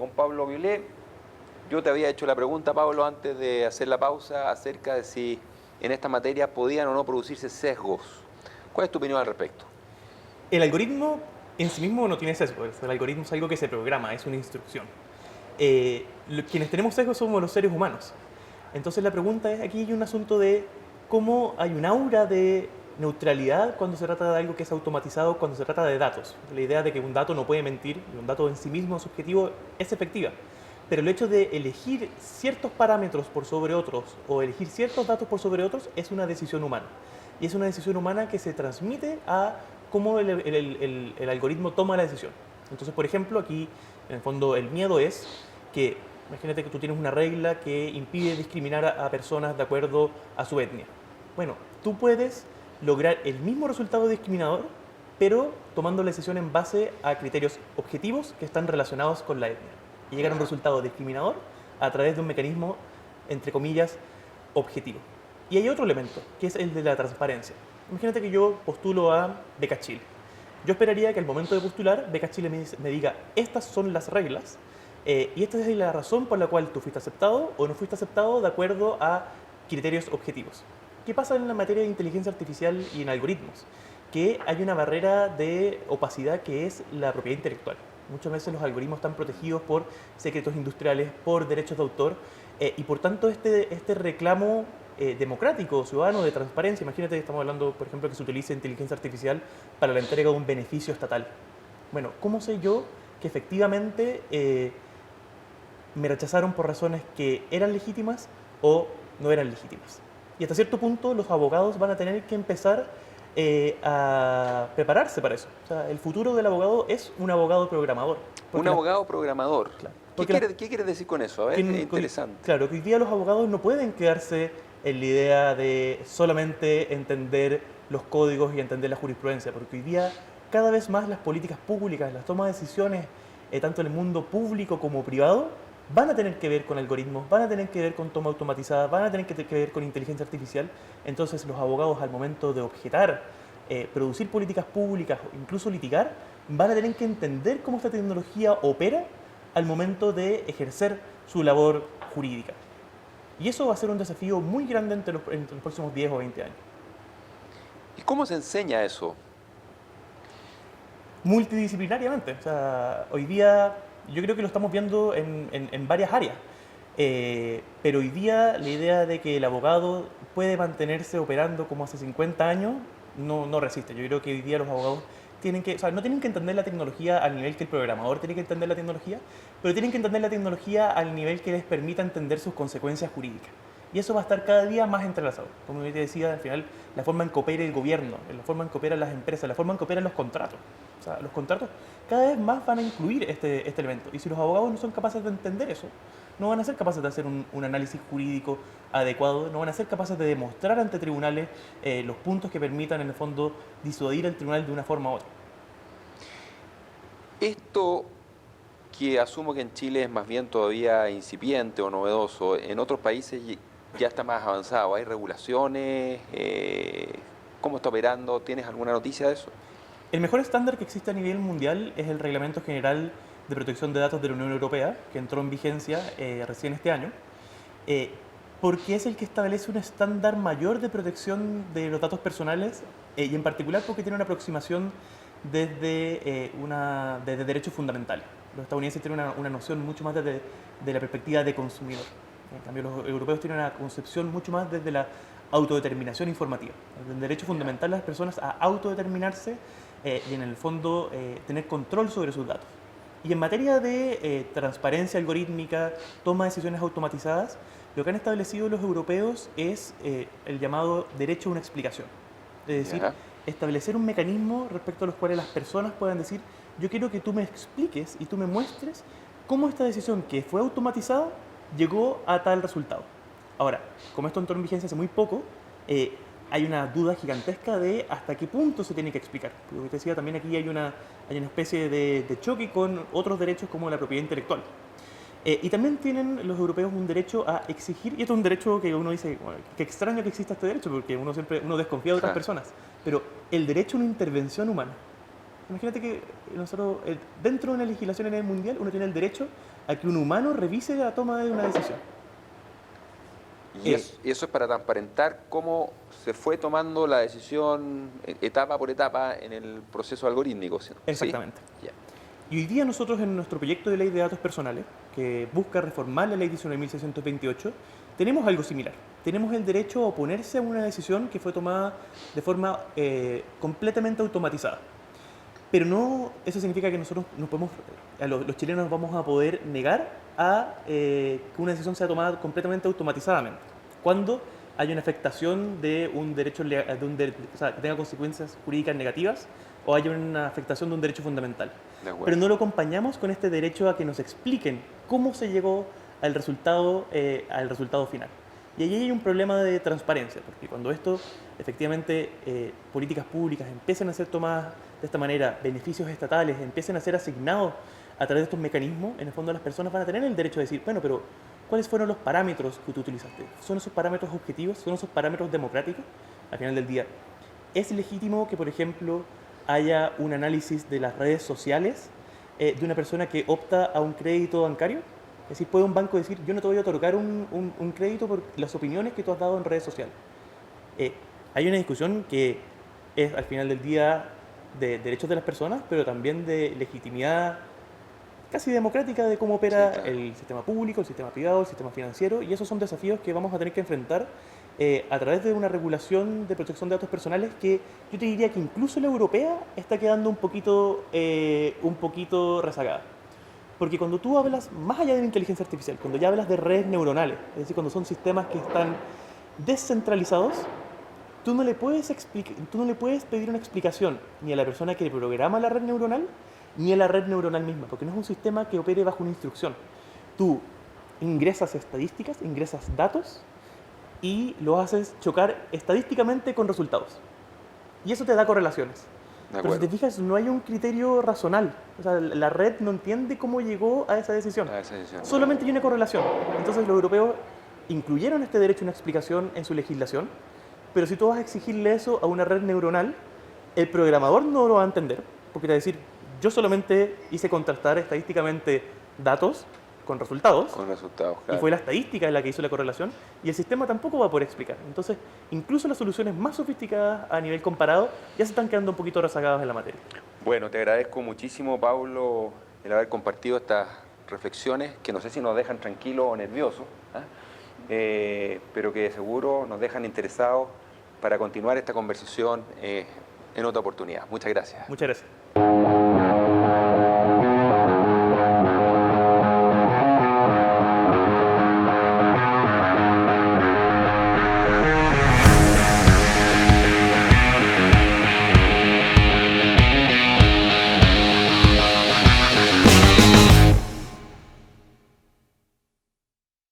con Pablo Violé. Yo te había hecho la pregunta, Pablo, antes de hacer la pausa, acerca de si en esta materia podían o no producirse sesgos. ¿Cuál es tu opinión al respecto? El algoritmo en sí mismo no tiene sesgo. El algoritmo es algo que se programa, es una instrucción. Quienes tenemos sesgos somos los seres humanos. Entonces la pregunta es, aquí hay un asunto de cómo hay un aura de neutralidad cuando se trata de algo que es automatizado, cuando se trata de datos. La idea de que un dato no puede mentir, y un dato en sí mismo subjetivo es efectiva. Pero el hecho de elegir ciertos parámetros por sobre otros o elegir ciertos datos por sobre otros es una decisión humana. Y es una decisión humana que se transmite a cómo el algoritmo toma la decisión. Entonces, por ejemplo, aquí en el fondo el miedo es que, imagínate que tú tienes una regla que impide discriminar a personas de acuerdo a su etnia. Bueno, tú puedes lograr el mismo resultado discriminador, pero tomando la decisión en base a criterios objetivos que están relacionados con la etnia. Y llegar a un resultado discriminador a través de un mecanismo, entre comillas, objetivo. Y hay otro elemento, que es el de la transparencia. Imagínate que yo postulo a Beca Chile. Yo esperaría que al momento de postular, Beca Chile me diga, estas son las reglas, y esta es la razón por la cual tú fuiste aceptado o no fuiste aceptado de acuerdo a criterios objetivos. ¿Qué pasa en la materia de inteligencia artificial y en algoritmos? Que hay una barrera de opacidad que es la propiedad intelectual. Muchas veces los algoritmos están protegidos por secretos industriales, por derechos de autor, y por tanto este reclamo democrático, ciudadano, de transparencia. Imagínate que estamos hablando, por ejemplo, que se utilice inteligencia artificial para la entrega de un beneficio estatal. Bueno, ¿cómo sé yo que efectivamente me rechazaron por razones que eran legítimas o no eran legítimas? Y hasta cierto punto los abogados van a tener que empezar a prepararse para eso. O sea, el futuro del abogado es un abogado programador. Un Porque las, abogado programador. claro, ¿Qué porque las, quieres, qué quieres decir con eso? A ver, es interesante. claro, que hoy día los abogados no pueden quedarse en la idea de solamente entender los códigos y entender la jurisprudencia, porque hoy día cada vez más las políticas públicas, las tomas de decisiones, tanto en el mundo público como privado, van a tener que ver con algoritmos, van a tener que ver con toma automatizada, van a tener que ver con inteligencia artificial. Entonces los abogados al momento de objetar, producir políticas públicas o incluso litigar, van a tener que entender cómo esta tecnología opera al momento de ejercer su labor jurídica. Y eso va a ser un desafío muy grande entre los próximos 10 o 20 años. ¿Y cómo se enseña eso? Multidisciplinariamente. O sea, hoy día yo creo que lo estamos viendo en varias áreas. Pero hoy día la idea de que el abogado puede mantenerse operando como hace 50 años no resiste. Yo creo que hoy día los abogados tienen que, o sea, no tienen que entender la tecnología al nivel que el programador tiene que entender la tecnología, pero tienen que entender la tecnología al nivel que les permita entender sus consecuencias jurídicas. Y eso va a estar cada día más entrelazado. Como yo te decía, al final, la forma en que opera el gobierno, la forma en que operan las empresas, la forma en que operan los contratos. O sea, los contratos cada vez más van a incluir este elemento. Y si los abogados no son capaces de entender eso, no van a ser capaces de hacer un análisis jurídico adecuado, no van a ser capaces de demostrar ante tribunales los puntos que permitan, en el fondo, disuadir al tribunal de una forma u otra. Esto que asumo que en Chile es más bien todavía incipiente o novedoso, en otros países ya está más avanzado. ¿Hay regulaciones? ¿Cómo está operando? ¿Tienes alguna noticia de eso? El mejor estándar que existe a nivel mundial es el Reglamento General de Protección de Datos de la Unión Europea, que entró en vigencia recién este año, eh, porque es el que establece un estándar mayor de protección de los datos personales, y en particular porque tiene una aproximación desde derechos fundamentales. Los estadounidenses tienen una noción mucho más de la perspectiva de consumidor. En cambio, los europeos tienen una concepción mucho más desde la autodeterminación informativa. El derecho fundamental de las personas a autodeterminarse y en el fondo tener control sobre sus datos. Y en materia de transparencia algorítmica, toma de decisiones automatizadas, lo que han establecido los europeos es el llamado derecho a una explicación. Es decir, Ya. establecer un mecanismo respecto a los cuales las personas puedan decir, yo quiero que tú me expliques y tú me muestres cómo esta decisión que fue automatizada llegó a tal resultado. Ahora, como esto entró en vigencia hace muy poco, hay una duda gigantesca de hasta qué punto se tiene que explicar. Como te decía, también aquí hay una especie de choque con otros derechos como la propiedad intelectual. Y también tienen los europeos un derecho a exigir, y esto es un derecho que uno dice, bueno, qué extraño que exista este derecho, porque uno desconfía de otras Ja. personas, pero el derecho a una intervención humana. Imagínate que nosotros, dentro de una legislación a nivel mundial, uno tiene el derecho a que un humano revise la toma de una decisión. Y eso es para transparentar cómo se fue tomando la decisión etapa por etapa en el proceso algorítmico, ¿sí? Exactamente. Ya. Y hoy día nosotros en nuestro proyecto de ley de datos personales, que busca reformar la ley 19.628, tenemos algo similar. Tenemos el derecho a oponerse a una decisión que fue tomada de forma completamente automatizada. Pero no, eso significa que nosotros nos podemos, los chilenos nos vamos a poder negar a que una decisión sea tomada completamente automatizadamente. Cuando hay una afectación de un derecho, o sea, que tenga consecuencias jurídicas negativas o haya una afectación de un derecho fundamental. Pero no lo acompañamos con este derecho a que nos expliquen cómo se llegó al resultado final. Y ahí hay un problema de transparencia, porque cuando esto, efectivamente, políticas públicas empiezan a ser tomadas de esta manera, beneficios estatales empiecen a ser asignados a través de estos mecanismos, en el fondo las personas van a tener el derecho de decir, bueno, pero ¿cuáles fueron los parámetros que tú utilizaste? ¿Son esos parámetros objetivos? ¿Son esos parámetros democráticos? Al final del día, ¿es legítimo que, por ejemplo, haya un análisis de las redes sociales de una persona que opta a un crédito bancario? Es decir, ¿puede un banco decir, yo no te voy a otorgar un crédito por las opiniones que tú has dado en redes sociales? Hay una discusión que es, al final del día, de derechos de las personas, pero también de legitimidad casi democrática de cómo opera el sistema público, el sistema privado, el sistema financiero, y esos son desafíos que vamos a tener que enfrentar a través de una regulación de protección de datos personales que yo te diría que incluso la europea está quedando un poquito rezagada. Porque cuando tú hablas, más allá de la inteligencia artificial, cuando ya hablas de redes neuronales, es decir, cuando son sistemas que están descentralizados, tú no le puedes pedir una explicación ni a la persona que programa la red neuronal, ni a la red neuronal misma, porque no es un sistema que opere bajo una instrucción. Tú ingresas estadísticas, ingresas datos y lo haces chocar estadísticamente con resultados. Y eso te da correlaciones. Pero si te fijas, no hay un criterio razonal. O sea, la red no entiende cómo llegó a esa decisión. Solamente hay una correlación. Entonces los europeos incluyeron este derecho a una explicación en su legislación, pero si tú vas a exigirle eso a una red neuronal, el programador no lo va a entender, porque te va a decir, yo solamente hice contrastar estadísticamente datos con resultados, claro. Y fue la estadística la que hizo la correlación, y el sistema tampoco va a poder explicar. Entonces, incluso las soluciones más sofisticadas a nivel comparado ya se están quedando un poquito rezagadas en la materia. Bueno, te agradezco muchísimo, Pablo, el haber compartido estas reflexiones que no sé si nos dejan tranquilos o nerviosos, pero que seguro nos dejan interesados para continuar esta conversación en otra oportunidad. Muchas gracias. Muchas gracias.